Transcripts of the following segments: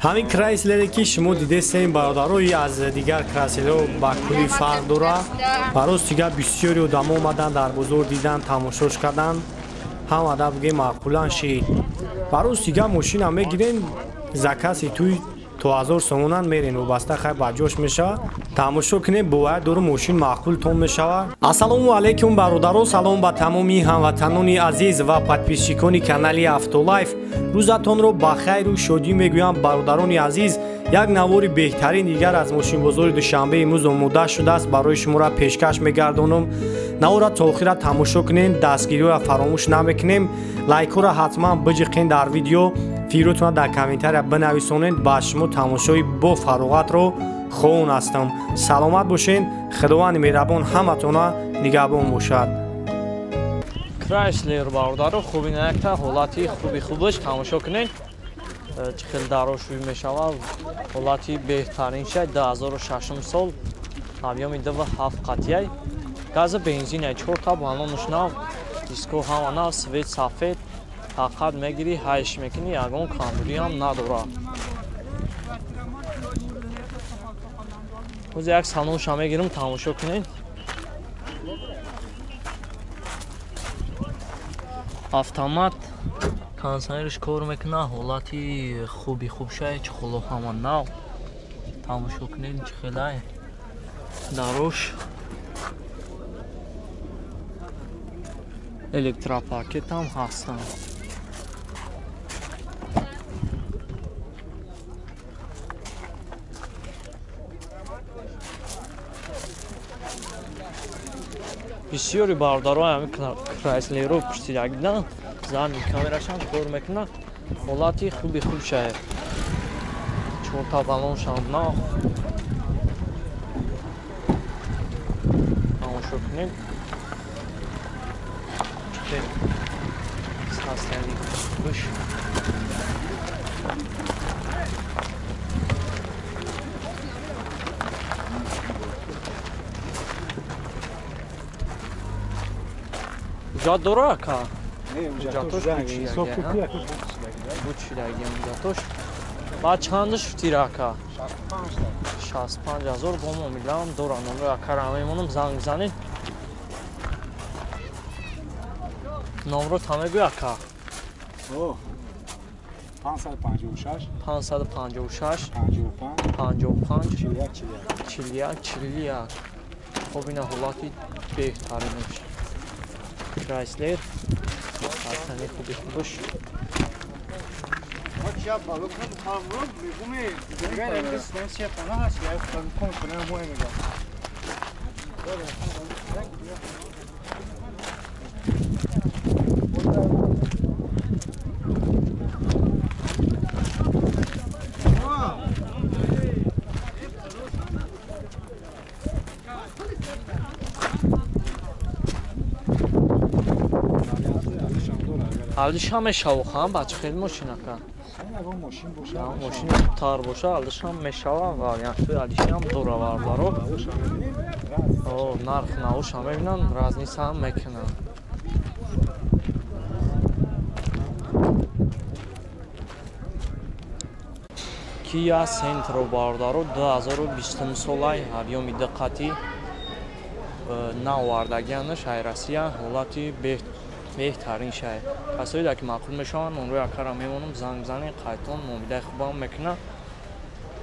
ҳамин крайслере ки шумо дидестем бародарои аз дигар крайслерҳо ба кӯли фарқ дорад. Бароз дигар бисёри одамо омадан дар бозор дидан, тамошош кардан. Ҳама да бигем маъқулан шид. Бароз дигар мошина мегирен закаси туй то 1000 сомонан мерен вобаста хай ба ҷош мешавад. Тамошо кунем бовард дору мошин маъқултон мешавад. Ассалому алайкум бародаро, салом ба тамоми ҳамватанони азиз ва подписчикони канали Автолайф. Рӯзатонро ба хайру шодӣ мегӯям бародарони азиз. Як навори беҳтарин дигар аз мошинбозори Душанбе имрӯз омода шудааст. Барои шуморо пешкаш мегардонам. Наора то охира тамошо кунем, дастгириро фаромӯш намекунем. Лайкҳоро ҳатман биҷиқен дар видео. Фикротона дар комментария бинависонед. Ба шумо тамошои бо фароғатро хоҳон ҳастам. Саломат бошед. Худованди меҳрабон ҳаматона нигаҳбон бошад. Крайслер бародаро хубинакта ҳолати хубиш тамошо кунед. Чӣ хел дарошӯй мешавад. Ҳолати беҳтаринша 2006 сол. Объёми 2.7 қатъяй. Гази бензинай 4 та балонуш нав. Диско ҳама нав, свет сафед. Ҳаққат мегири ҳайш мекунӣ, ягон камбуриам надорад. ҳозир як салонша мегирам, тамошо кунед. Автомат кондитсионериш кор мекунад, ҳолати хуби хубшай, чухло ҳама нав. Тамошо кунед чӣ хелай дарош. Электропакетам ҳастанд. бисёри бародарои ҳамин крайслерро пуштирагидан замин камерашам кор мекунад. ҳолати хуби хубшай. 4 та балоншам нав. тамошо кунед. Састани хуш. Ҷо дора ака? Ҷатош бучидагиам ҷатош. Ба чандаш футира ака? 65 000 бо муомилаам дора. Номеро акара мемонам, занг бизанед. Номеро тамегӯй ака? 556 556 55 41 хоб ина ҳолати беҳтаринаш. Крайслер ҳастани хуби хубуш. алдишам мешавохам бача хел мошинака. Мошин тар боша алдишам мешава ва якши алдишам дора бардаро. Нарх навоша мебинам, разница ҳам мекунам. Kia Sentro бардаро 2020 солай, объёми диққати навардагианаш айрасия, ҳолати беҳтарин шай. Касои ки маъқул мешаванд, онро якара мемонам, занг бизанед, қайтон муомилаи хубам мекунад.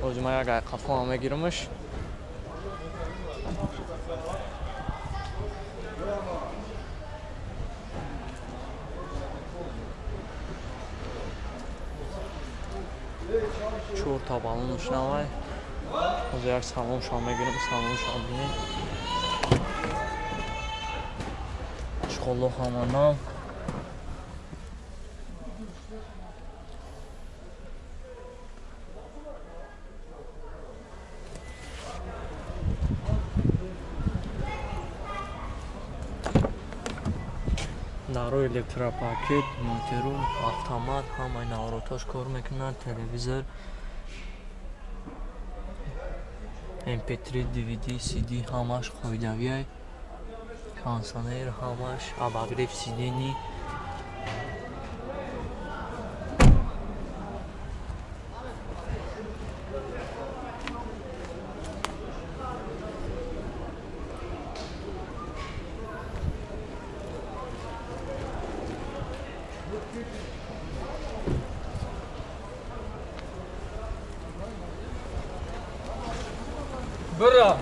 ҳозир ман як айқафоам мегирамаш. чор та балонуш навай. ҳозир як салоншам мегирам, салоншам бинед. чухоло ҳама нав. дарои электропакет, монтеру, автомат, ҳамаи навароташ кор мекунад, телевизор, MP3, DVD, CD ҳамаш қоидавиай. Кондитсионер ҳамаш обогрев сидений. برا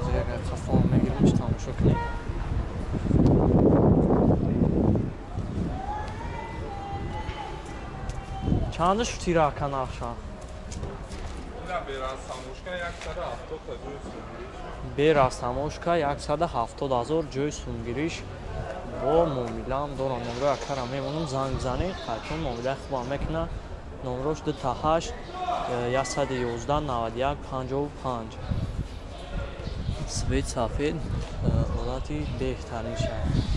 زیگه خفام میگیرمش تماشا کنیم چندش تیره کن اخشا بیر از تماشکا 170,000 جوی سومگیریش با مومیلم دارم نمره اکرم میمونم زنگ بزنی خیلی مومیله خوبا میکنه نمروش 28 111 91 55 سوید سفید حالتی بهترین شد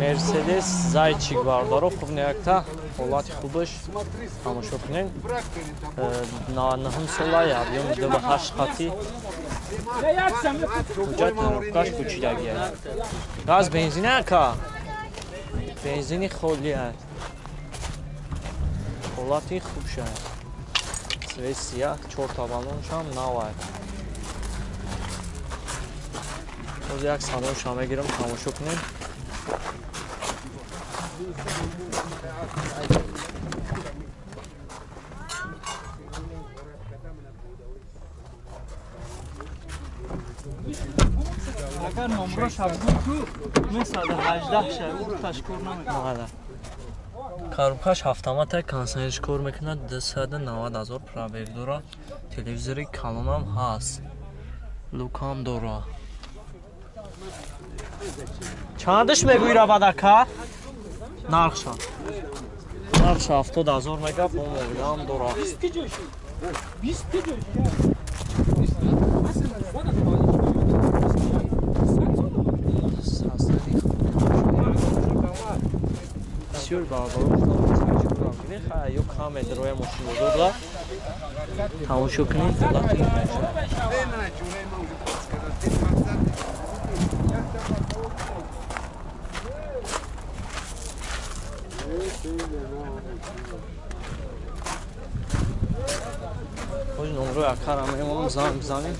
مرسدس зайчик бардоро хуб некта ҳолати хубаш тамошо кунед 99 сола объем 28 хати ҳуҷҷат тарофкаш кӯчидаги аст газ бензин ака бензини холӣ аст ҳолати хуб шад цвет сияҳ 4 табаноншам нав аст боз як садоша мегирам тамошо кунед اگر نمرش بود تو مثل 18 شد او تشکر نمیکنه коробкаш автомата консенж кор мекунад 290,000 пробег дора телевизори калонам ҳаст лукам дора чандаш мегӯи равадака нархша 70,000 мега бо мовилам дора بسیار باید یک کام ادروی ماشین بزرگ تماشا کنید خوش نمره اکر همه ایمانم زنگ بزنید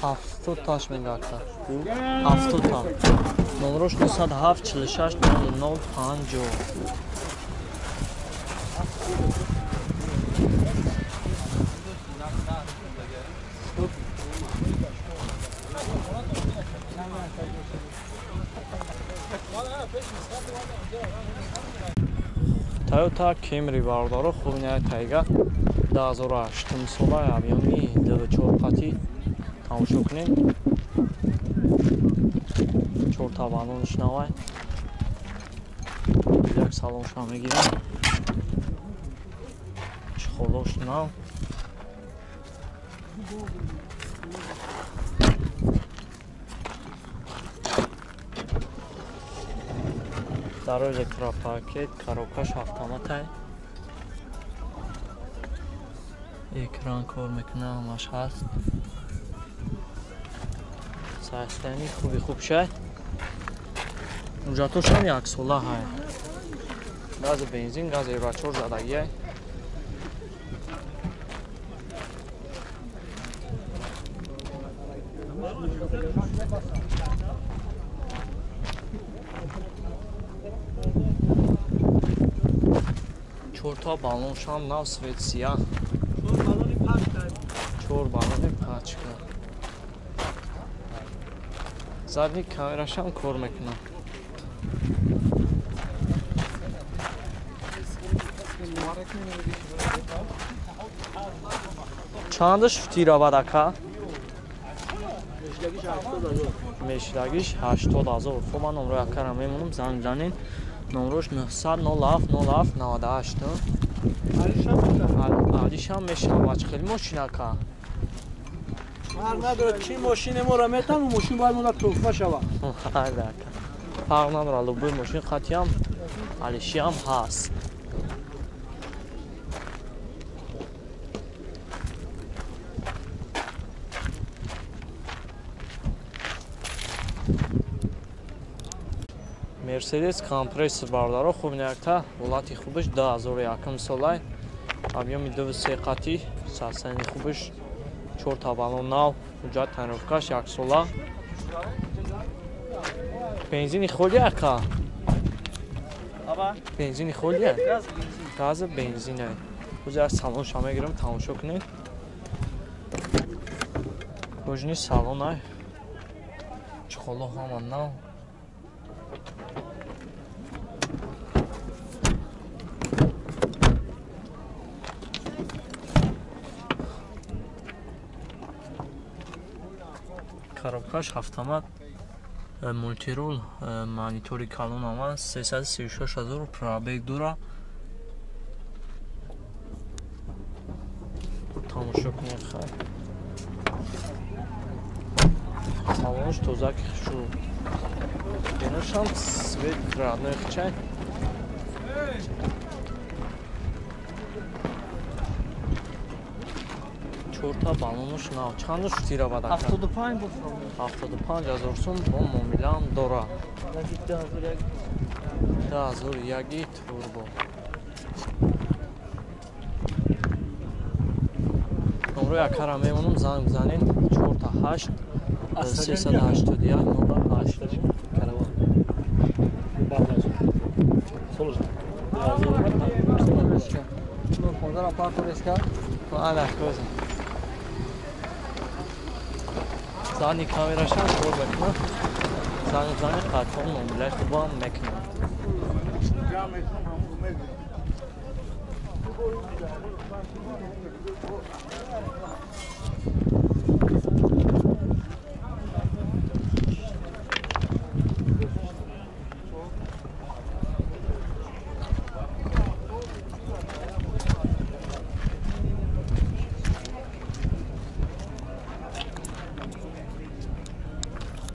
هفتاد تاش میگه 70 تا نمروش 907 46 99 50 Toyota Camry бардоро хубине тайга 2008 сола объеми 4 қати тамошо кунед 4 табанонш навай як салонша мегирем чхолош нав дароз электропакет коробкаш автоматай экран кор мекунад ҳамаш ҳаст састани хуби хуб шад ҳуҷҷатошам яксола ҳай гази бензин гази евро 4 задагиай чорта балоншам нав свет сияҳ 4 балони пачка задни камерашам кор мекунам чандаш футиравадака мешлагиш 80,000 хуб ман номро якарам мемонам занг занен номрош 900 07 07 98 алишам мешавач хели мошинака مار نداره چی ماشین ما را میتن و ماشین باید مونده توفه شود فرق نداره لوبوی ماشین خطی هم علیشی هم هست Mercedes компрессор бародаро хубинакта ҳолати хубаш 2001 солай объёми 2 қати сасани хубаш 4 табалон нав ҳуҷҷат таъмировкаш 1 сола бензини холӣ ака бензини холӣ газа бензина ҳозир як салонша мегирам тамошо кунед кӯжини салон ай чухоло ҳама нав коробкаш автомат мультирул монитори калон омад 336 000 пробег дура тамошо кунед хай салонш тозаки шу биношам свет родной хчай чорта балонуш нав чандуш тира бада 75 буд. 75000 сум бо муомилаам дора 10001 турбо номро якара мемонам занг бизанед 48 381 08 караван зани камерашам кор мекунам зани қатон муомилаи хубам мекунам